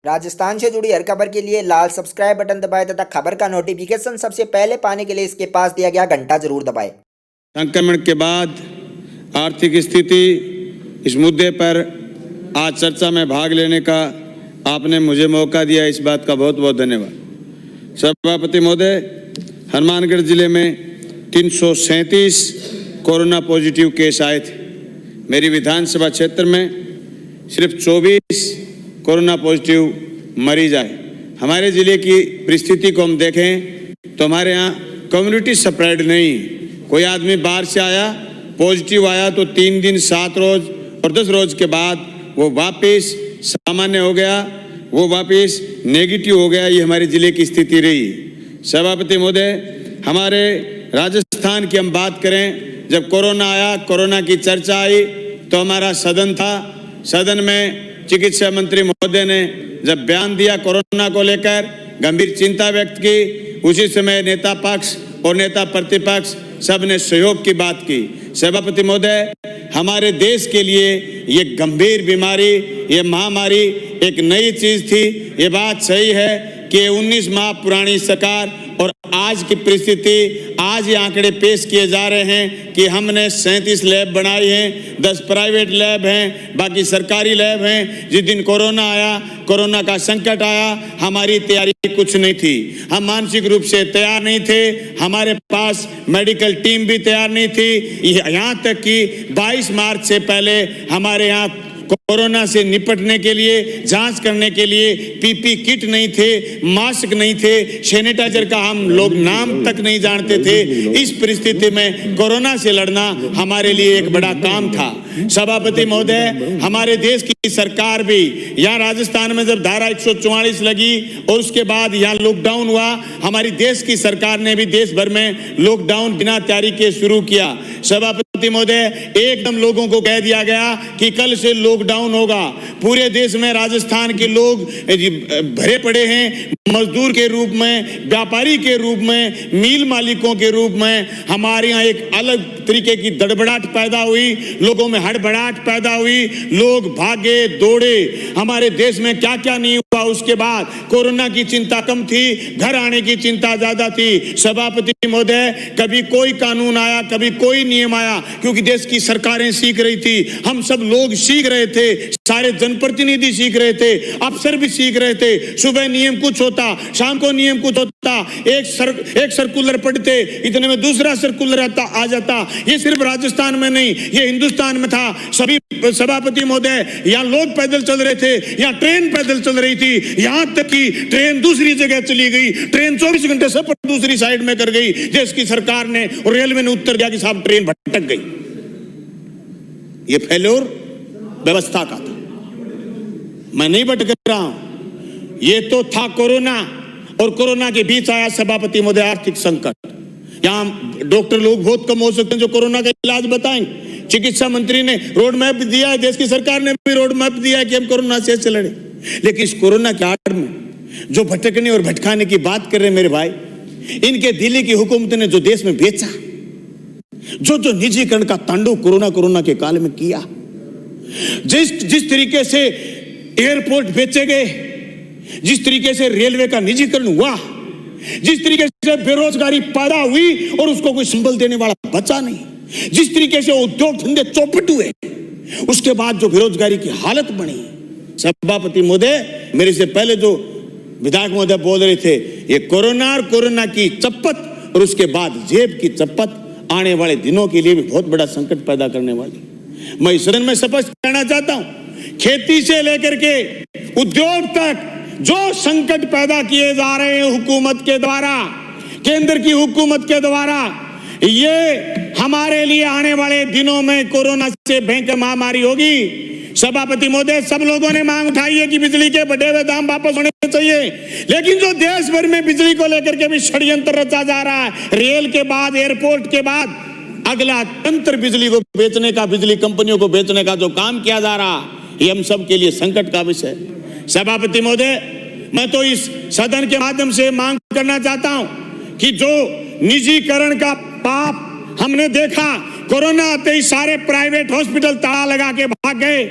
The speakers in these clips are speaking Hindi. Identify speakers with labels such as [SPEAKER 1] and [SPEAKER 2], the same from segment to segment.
[SPEAKER 1] राजस्थान से जुड़ी हर खबर के लिए लाल सब्सक्राइब बटन दबाएं तथा खबर का नोटिफिकेशन सबसे पहले पाने के लिए इसके पास दिया गया घंटा जरूर दबाएं।
[SPEAKER 2] संक्रमण के बाद आर्थिक स्थिति, इस मुद्दे पर आज चर्चा में भाग लेने का आपने मुझे मौका दिया, इस बात का बहुत बहुत धन्यवाद। सभापति महोदय, हनुमानगढ़ जिले में 337 कोरोना पॉजिटिव केस आए थे। मेरी विधानसभा क्षेत्र में सिर्फ 24 कोरोना पॉजिटिव मरीज आए। हमारे जिले की परिस्थिति को हम देखें तो हमारे यहाँ कम्युनिटी स्प्रेड नहीं। कोई आदमी बाहर से आया, पॉजिटिव आया तो 3 दिन, 7 रोज और 10 रोज के बाद वो वापस सामान्य हो गया, वो वापस नेगेटिव हो गया। ये हमारे जिले की स्थिति रही। सभापति महोदय, हमारे राजस्थान की हम बात करें, जब कोरोना आया, कोरोना की चर्चा आई तो हमारा सदन था। सदन में चिकित्सा मंत्री महोदय ने जब बयान दिया कोरोना को लेकर, गंभीर चिंता व्यक्त की। उसी समय नेता पक्ष और नेता प्रतिपक्ष सब ने सहयोग की बात की। सभापति महोदय, हमारे देश के लिए ये गंभीर बीमारी, ये महामारी एक नई चीज थी। ये बात सही है कि 19 माह पुरानी सरकार और आज की परिस्थिति, आज ये आंकड़े पेश किए जा रहे हैं कि हमने 37 लैब बनाई हैं, 10 प्राइवेट लैब हैं, बाकी सरकारी लैब हैं। जिस दिन कोरोना आया, कोरोना का संकट आया, हमारी तैयारी कुछ नहीं थी। हम मानसिक रूप से तैयार नहीं थे, हमारे पास मेडिकल टीम भी तैयार नहीं थी। यहाँ तक कि 22 मार्च से पहले हमारे यहाँ कोरोना से निपटने के लिए, जांच करने के लिए पीपी किट नहीं थे, मास्क नहीं थे, सैनिटाइजर का हम लोग नाम तक नहीं जानते थे। इस परिस्थिति में कोरोना से लड़ना हमारे लिए एक बड़ा काम था। सभापति महोदय, हमारे देश की सरकार भी, यहाँ राजस्थान में जब धारा 144 लगी और उसके बाद यहाँ लॉकडाउन हुआ, हमारी देश की सरकार ने भी देश भर में लॉकडाउन बिना तैयारी के शुरू किया। सभापति महोदय, एकदम लोगों को कह दिया गया कि कल से लॉकडाउन होगा। पूरे देश में राजस्थान के लोग भरे पड़े हैं, मजदूर के रूप में, व्यापारी के रूप में, मिल मालिकों के रूप में। हमारे यहाँ एक अलग तरीके की दड़बड़ाहट पैदा हुई, लोगों में हड़बड़ाहट पैदा हुई, लोग भागे दौड़े। हमारे देश में क्या क्या नहीं हुआ। उसके बाद कोरोना की चिंता कम थी, घर आने की चिंता ज्यादा थी। सभापति महोदय, कभी कोई कानून आया, कभी कोई नियम आया, क्योंकि देश की सरकारें सीख रही थी, हम सब लोग सीख रहे थे, सारे जनप्रतिनिधि सीख रहे थे, अफसर भी सीख रहे थे। सुबह नियम कुछ होता, शाम को नियम कुछ होता, एक सर्कुलर पढ़ते, इतने में दूसरा सर्कुलर आ जाता। ये सिर्फ राजस्थान में नहीं, ये हिंदुस्तान में था। सभी सभापति महोदय, यहाँ लोग पैदल चल रहे थे, यहाँ ट्रेन पैदल चल रही थी, यहाँ तक कि ट्रेन दूसरी जगह चली गई। ट्रेन 24 घंटे सफर दूसरी साइड में कर गई। देश की सरकार ने और रेलवे ने उत्तर दिया कि साहब ट्रेन भटक गई। ये फेल्योर व्यवस्था का था। मैं नहीं भटक रहा हूं, ये तो था कोरोना। और कोरोना के बीच आया सभापति महोदय आर्थिक संकट। यहाँ डॉक्टर लोग बहुत कम हो सकते हैं जो कोरोना का इलाज बताएंगे। चिकित्सा मंत्री ने रोड मैप दिया है, देश की सरकार ने भी रोड मैप दिया है कि हम कोरोना से लड़े। लेकिन इस कोरोना के आड़ में जो भटकने और भटकाने की बात कर रहे हैं मेरे भाई, इनके दिल्ली की हुकूमत ने जो देश में बेचा, जो निजीकरण का तांडव कोरोना के काल में किया, जिस तरीके से एयरपोर्ट बेचे गए, जिस तरीके से रेलवे का निजीकरण हुआ, जिस तरीके से बेरोजगारी पैदा हुई और उसको कोई संबल देने वाला बचा नहीं, जिस तरीके से उद्योग धंधे चौपट हुए, उसके बाद जो बेरोजगारी की हालत बनी। सभापति महोदय, मेरे से पहले जो विधायक महोदय बोल रहे थे, ये कोरोना की चप्पत और उसके बाद जेब की चप्पत आने वाले दिनों के लिए भी बहुत बड़ा संकट पैदा करने वाली। मैं इस सदन में स्पष्ट कहना चाहता हूं, खेती से लेकर के उद्योग तक जो संकट पैदा किए जा रहे हैं हुकूमत के द्वारा, केंद्र की हुकूमत के द्वारा, ये हमारे लिए आने वाले दिनों में कोरोना से भयंकर महामारी होगी। सभापति महोदय, सब लोगों ने मांग उठाई है कि बिजली के बढ़े हुए दाम वापस होने चाहिए, लेकिन जो देश भर में बिजली को लेकर के भी षड्यंत्र रचा जा रहा है, रेल के बाद, एयरपोर्ट के बाद अगला तंत्र बिजली को बेचने का, बिजली कंपनियों को बेचने का जो काम किया जा रहा, ये हम सब के लिए संकट का विषय है। सभापति महोदय, मैं तो इस सदन के माध्यम से मांग करना चाहता हूं कि जो निजीकरण का पाप हमने देखा, कोरोना आते ही सारे प्राइवेट हॉस्पिटल ताला लगा के भाग गए,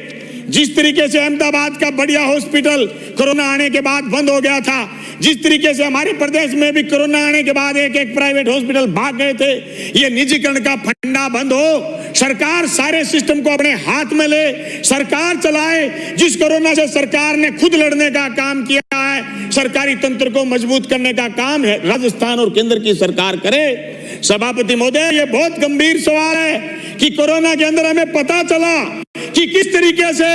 [SPEAKER 3] जिस तरीके से अहमदाबाद का बढ़िया हॉस्पिटल कोरोना आने के बाद बंद हो गया था, जिस तरीके से हमारे प्रदेश में भी कोरोना आने के बाद एक एक प्राइवेट हॉस्पिटल भाग गए थे, ये निजीकरण का फंडा बंद हो, सरकार सारे सिस्टम को अपने हाथ में ले, सरकार चलाए। जिस कोरोना से सरकार ने खुद लड़ने का काम किया है, सरकारी तंत्र को मजबूत करने का काम है राजस्थान और केंद्र की सरकार करे। सभापति महोदय, ये बहुत गंभीर सवाल है कि कोरोना के अंदर हमें पता चला कि किस तरीके से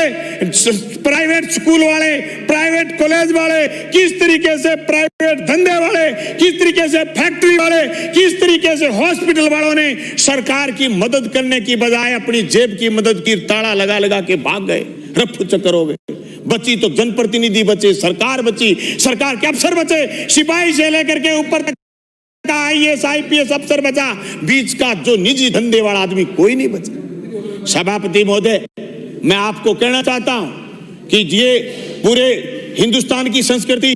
[SPEAKER 3] प्राइवेट स्कूल वाले, प्राइवेट कॉलेज वाले, किस तरीके से प्राइवेट धंधे वाले, किस तरीके से फैक्ट्री वाले, किस तरीके से हॉस्पिटल वालों ने सरकार की मदद करने की बजाय अपनी जेब की मदद की ताला लगा लगा के भाग गए, रफू चक्कर हो गए। बची तो जनप्रतिनिधि बचे, सरकार बची, सरकार के अफसर बचे, सिपाही से लेकर के ऊपर तक IAS IPS अफसर बचा, बीच का जो निजी धंधे वाला आदमी कोई नहीं बचा। सभापति महोदय, मैं आपको कहना चाहता हूं कि ये पूरे हिंदुस्तान की संस्कृति,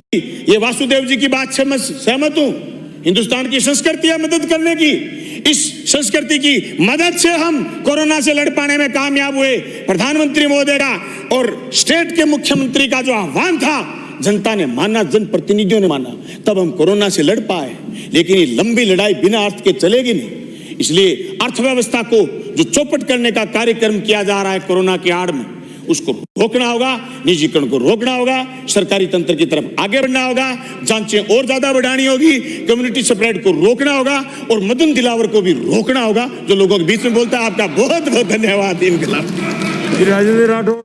[SPEAKER 3] ये वासुदेव जी की बात से मैं सहमत हूं, हिंदुस्तान की संस्कृति है मदद करने की। इस संस्कृति की मदद से हम कोरोना से लड़ पाने में कामयाब हुए। प्रधानमंत्री महोदय का और स्टेट के मुख्यमंत्री का जो आह्वान था, जनता ने माना, जनप्रतिनिधियों ने माना, तब हम कोरोना से लड़ पाए। लेकिन ये लंबी लड़ाई बिना अर्थ के चलेगी नहीं। इसलिए अर्थव्यवस्था को जो चौपट करने का कार्यक्रम किया जा रहा है कोरोना की आड़ में, उसको रोकना होगा, निजीकरण को रोकना होगा, सरकारी तंत्र की तरफ आगे बढ़ना होगा, जांचें और ज्यादा बढ़ानी होगी, कम्युनिटी स्प्रेड को रोकना होगा और मदन दिलावर को भी रोकना होगा जो लोगों के बीच में बोलता है। आपका बहुत बहुत धन्यवाद। इनकलाब।